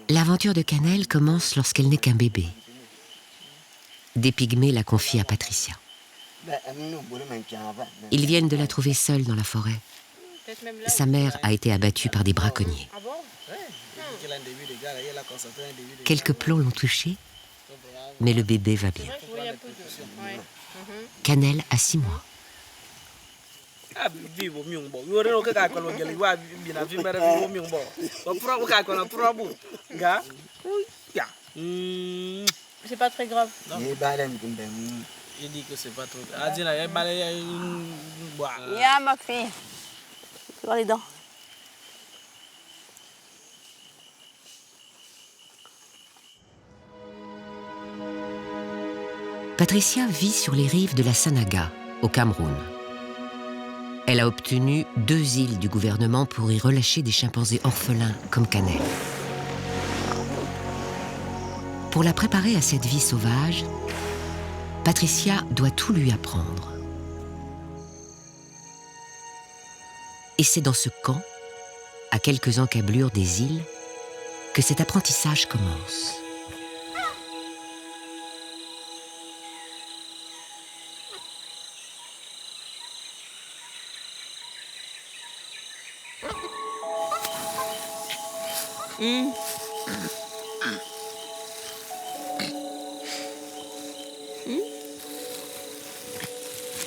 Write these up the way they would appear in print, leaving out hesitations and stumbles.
L'aventure de Cannelle commence lorsqu'elle n'est qu'un bébé. Des pygmées la confient à Patricia. Ils viennent de la trouver seule dans la forêt. Sa mère a été abattue par des braconniers. Quelques plombs l'ont touchée, mais le bébé va bien. Cannelle a 6 mois. C'est pas très grave. Il dit que c'est pas trop grave. Viens ma fille. Tu vois les dents. Patricia vit sur les rives de la Sanaga, au Cameroun. Elle a obtenu 2 îles du gouvernement pour y relâcher des chimpanzés orphelins comme Cannelle. Pour la préparer à cette vie sauvage, Patricia doit tout lui apprendre. Et c'est dans ce camp, à quelques encablures des îles, que cet apprentissage commence.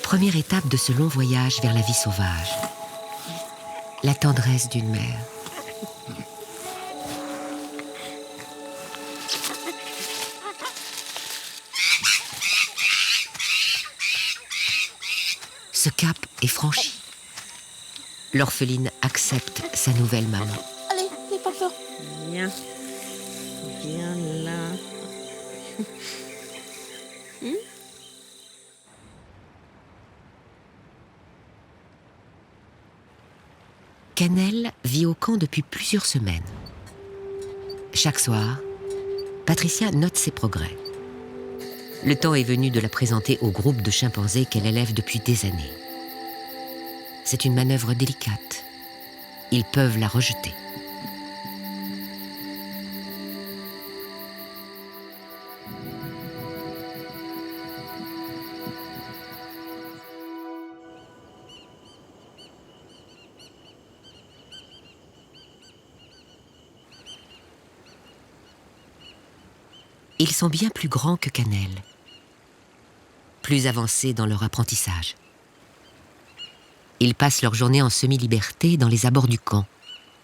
Première étape de ce long voyage vers la vie sauvage. La tendresse d'une mère. Ce cap est franchi. L'orpheline accepte sa nouvelle maman. Allez, n'aie pas peur. Viens. Viens là. Cannelle vit au camp depuis plusieurs semaines. Chaque soir, Patricia note ses progrès. Le temps est venu de la présenter au groupe de chimpanzés qu'elle élève depuis des années. C'est une manœuvre délicate. Ils peuvent la rejeter. Ils sont bien plus grands que Cannelle, plus avancés dans leur apprentissage. Ils passent leur journée en semi-liberté dans les abords du camp,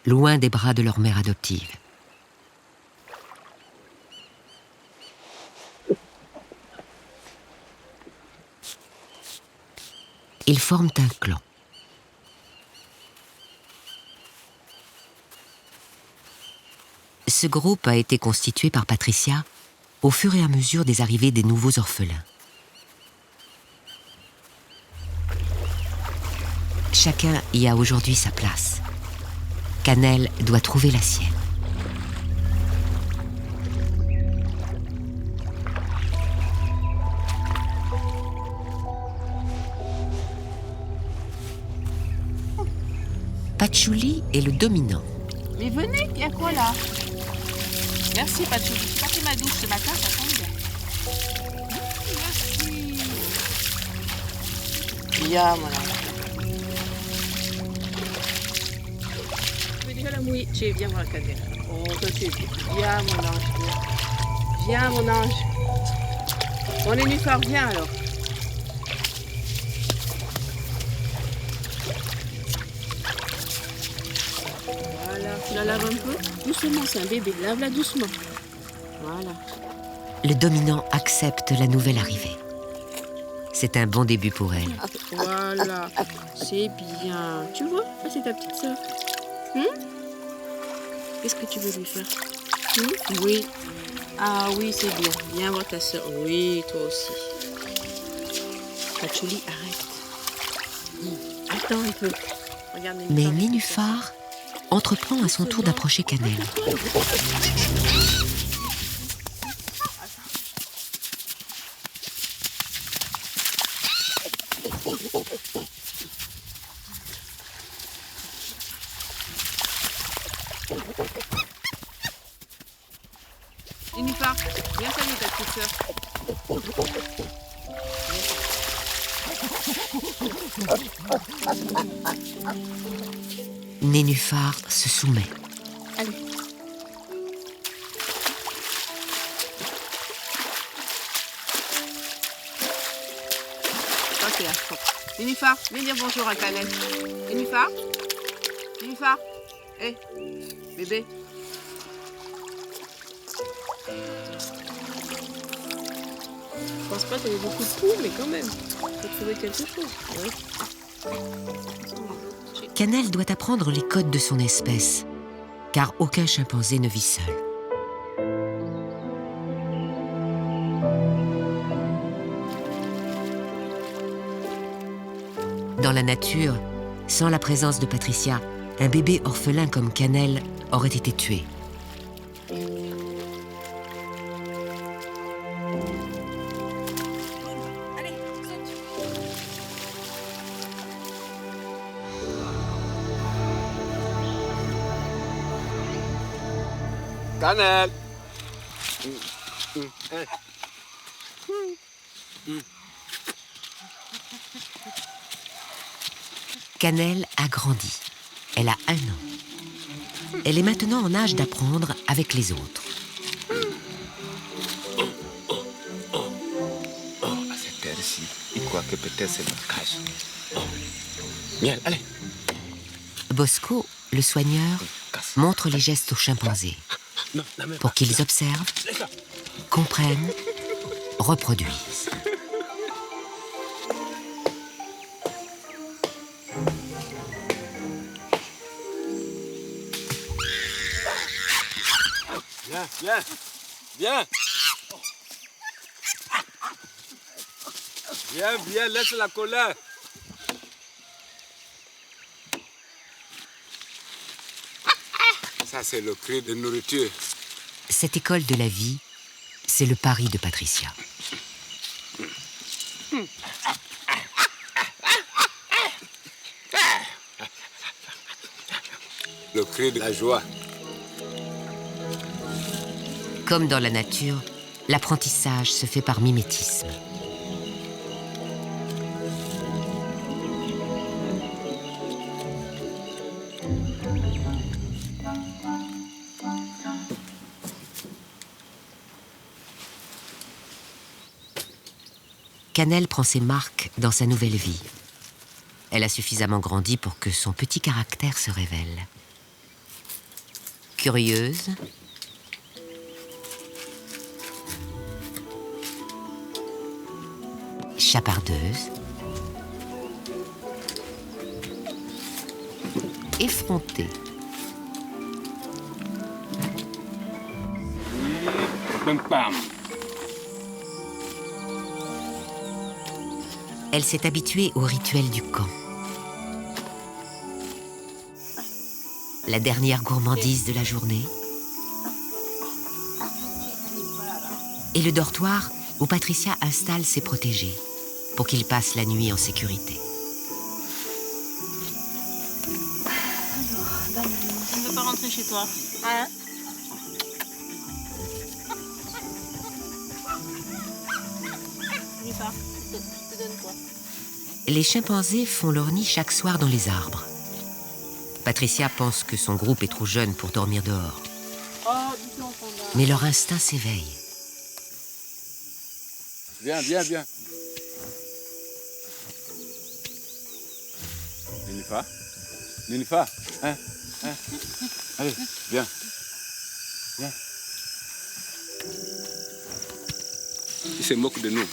loin des bras de leur mère adoptive. Ils forment un clan. Ce groupe a été constitué par Patricia au fur et à mesure des arrivées des nouveaux orphelins. Chacun y a aujourd'hui sa place. Cannelle doit trouver la sienne. Patchouli est le dominant. Mais venez, il y a quoi là? Merci Patchouli. J'ai pas fait ma douche ce matin, ça tombe bien. Merci. Viens mon ange. Tu veux déjà la mouiller? Viens voir la Cannelle. Oh, toi tu es bien. Viens mon ange. Viens mon ange. Bon, Nénuphar, viens alors. Voilà, tu la laves un peu? Doucement, c'est un bébé, lave-la doucement. Voilà. Le dominant accepte la nouvelle arrivée. C'est un bon début pour elle. Voilà, c'est bien. Tu vois, ça c'est ta petite sœur. Qu'est-ce que tu veux lui faire? Oui. Ah oui, c'est bien. Viens voir ta sœur. Oui, toi aussi. Patchouli, arrête. Attends un peu. Regarde, Mais Nénuphar entreprend à son tour d'approcher Cannelle. petite sœur. Nénuphar se soumet. Allez. Ça, c'est la faute. Nénuphar, viens dire bonjour à Canel. Nénuphar. Nénuphar. Hé, bébé. Je pense pas qu'il y ait beaucoup de coups, mais quand même, faut trouver quelque chose. Ouais. Canel doit apprendre les codes de son espèce, car aucun chimpanzé ne vit seul. Dans la nature, sans la présence de Patricia, un bébé orphelin comme Canel aurait été tué. Canel. Canel a grandi. Elle a 1 an. Elle est maintenant en âge d'apprendre avec les autres. À cette heure-ci, il croit que peut-être c'est notre cage. Bien, allez. Bosco, le soigneur, montre les gestes aux chimpanzés pour qu'ils observent, comprennent, reproduisent. Viens, viens. Viens, laisse la colère. Ça, c'est le cri de nourriture. Cette école de la vie, c'est le pari de Patricia. Le cri de la joie. Comme dans la nature, l'apprentissage se fait par mimétisme. Canel prend ses marques dans sa nouvelle vie. Elle a suffisamment grandi pour que son petit caractère se révèle. Curieuse, chapardeuse, effrontée. Elle s'est habituée au rituel du camp. La dernière gourmandise de la journée. Et le dortoir où Patricia installe ses protégés pour qu'ils passent la nuit en sécurité. Tu ne veux pas rentrer chez toi, hein? Nénuphar, je te donne quoi? Les chimpanzés font leur nid chaque soir dans les arbres. Patricia pense que son groupe est trop jeune pour dormir dehors. Mais leur instinct s'éveille. Viens. Nénuphar, hein? Allez, viens. Il se moque de nous.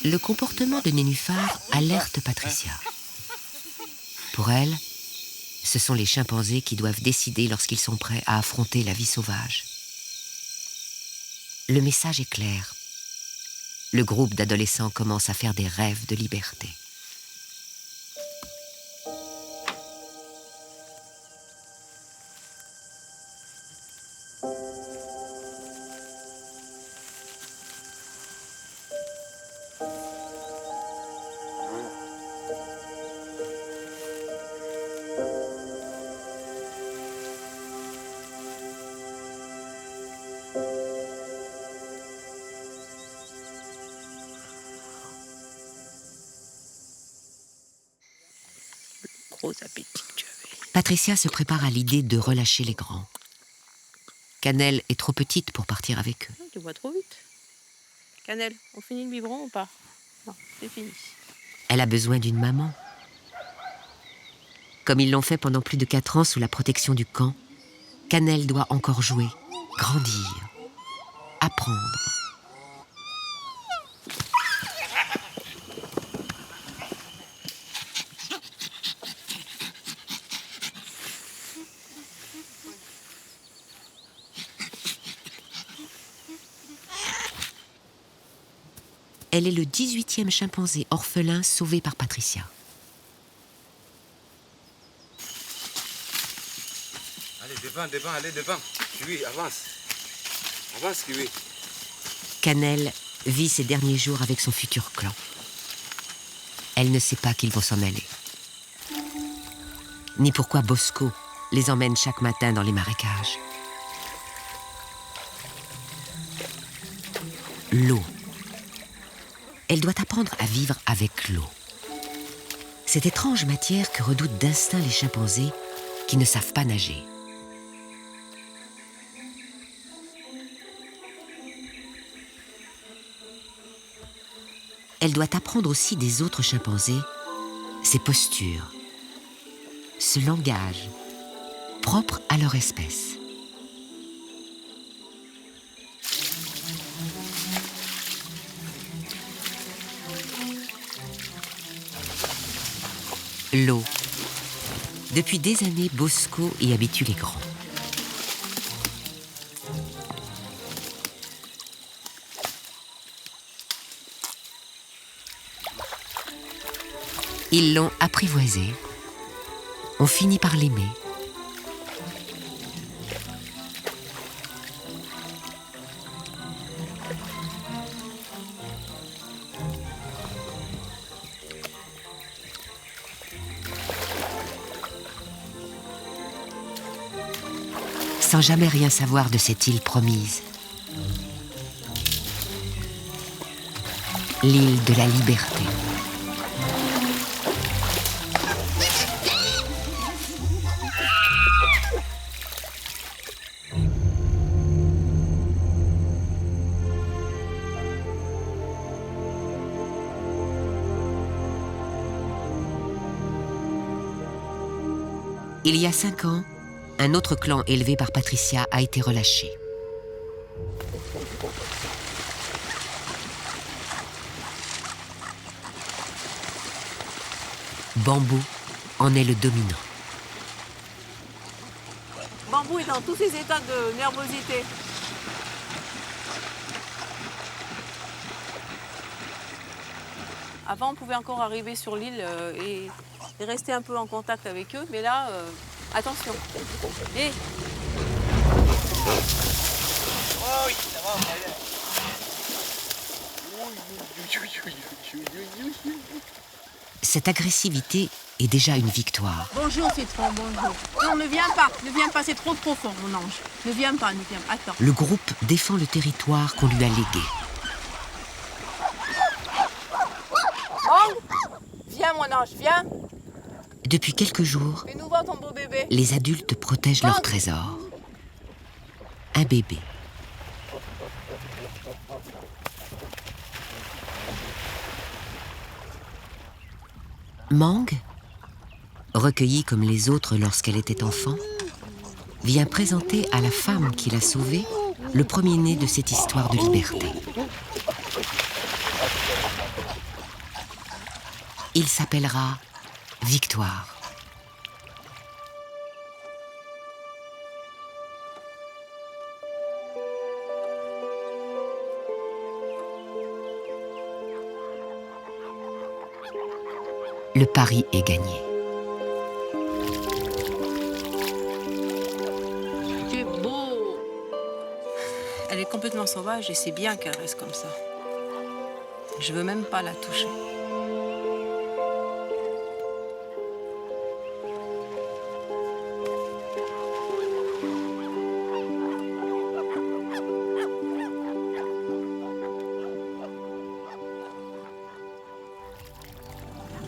Le comportement de Nénuphar alerte Patricia. Pour elle, ce sont les chimpanzés qui doivent décider lorsqu'ils sont prêts à affronter la vie sauvage. Le message est clair. Le groupe d'adolescents commence à faire des rêves de liberté. gros appétit que tu avais. Patricia se prépare à l'idée de relâcher les grands. Cannelle est trop petite pour partir avec eux. Tu bois trop vite. Cannelle, on finit le biberon ou pas? Non, c'est fini. Elle a besoin d'une maman. Comme ils l'ont fait pendant plus de 4 ans sous la protection du camp, Cannelle doit encore jouer, grandir, apprendre. Elle est le 18e chimpanzé orphelin sauvé par Patricia. Allez, devant, allez devant. Kiwi, avance. Avance, Kiwi. Cannelle vit ses derniers jours avec son futur clan. Elle ne sait pas qu'ils vont s'en aller. Ni pourquoi Bosco les emmène chaque matin dans les marécages. L'eau. Elle doit apprendre à vivre avec l'eau. Cette étrange matière que redoutent d'instinct les chimpanzés qui ne savent pas nager. Elle doit apprendre aussi des autres chimpanzés ces postures, ce langage propre à leur espèce. L'eau. Depuis des années, Bosco y habitue les grands. Ils l'ont apprivoisé, ont fini par l'aimer. Sans jamais rien savoir de cette île promise. L'île de la liberté. Il y a 5 ans, un autre clan élevé par Patricia a été relâché. Bambou en est le dominant. Bambou est dans tous ses états de nervosité. Avant, on pouvait encore arriver sur l'île et rester un peu en contact avec eux, mais là, attention. Et... Oh oui, ça va, Cette agressivité est déjà une victoire. Bonjour Citron, bonjour. Non, ne viens pas, c'est trop profond, mon ange. Ne viens pas, attends. Le groupe défend le territoire qu'on lui a légué. Mong, viens mon ange, viens. Depuis quelques jours, Fais-nous voir ton beau bébé. les adultes protègent leur trésor. Un bébé. Mang, recueillie comme les autres lorsqu'elle était enfant, vient présenter à la femme qui l'a sauvée le premier-né de cette histoire de liberté. Il s'appellera Victoire. Le pari est gagné. Tu es beau. Elle est complètement sauvage et c'est bien qu'elle reste comme ça. Je veux même pas la toucher.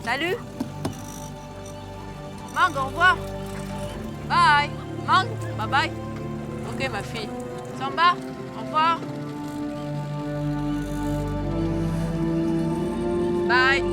Salut. Mang, au revoir. Bye. Mang, bye bye. Ok, ma fille. Samba, au revoir. Bye.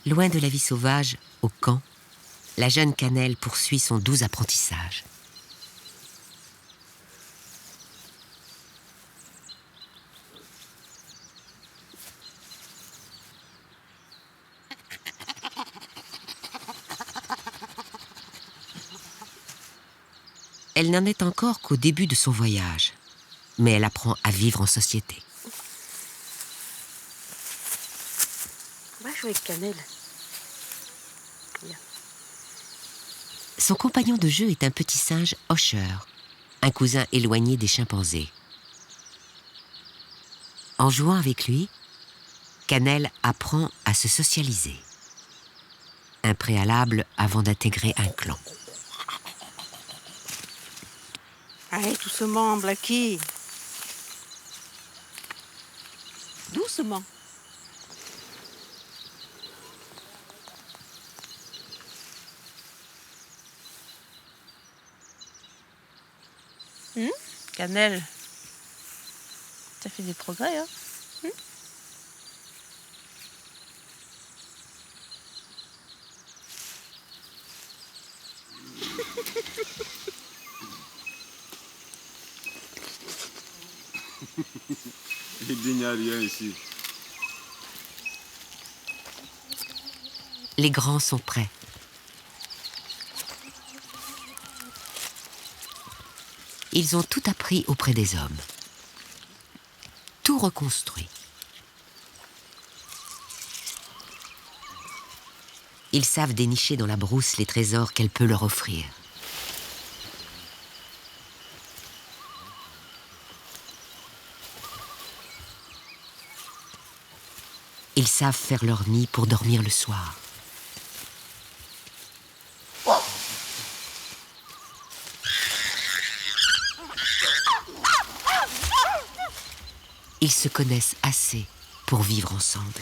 Loin de la vie sauvage, au camp, la jeune Cannelle poursuit son doux apprentissage. Elle n'en est encore qu'au début de son voyage, mais elle apprend à vivre en société. Va jouer avec Cannelle. Son compagnon de jeu est un petit singe hocheur, un cousin éloigné des chimpanzés. En jouant avec lui, Cannelle apprend à se socialiser. Un préalable avant d'intégrer un clan. Allez, doucement, Blackie. Doucement. Cannelle, ça fait des progrès, hein? Il n'y a rien ici. Les grands sont prêts. Ils ont tout appris auprès des hommes. Tout reconstruit. Ils savent dénicher dans la brousse les trésors qu'elle peut leur offrir. Ils savent faire leur nid pour dormir le soir. Ils se connaissent assez pour vivre ensemble.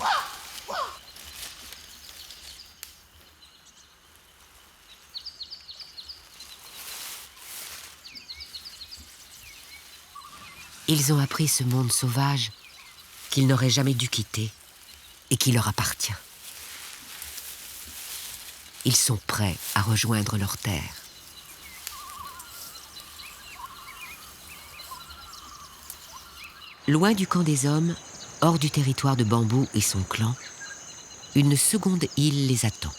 Ils ont appris ce monde sauvage qu'ils n'auraient jamais dû quitter et qui leur appartient. Ils sont prêts à rejoindre leur terre. Loin du camp des hommes, hors du territoire de Bambou et son clan, une seconde île les attend.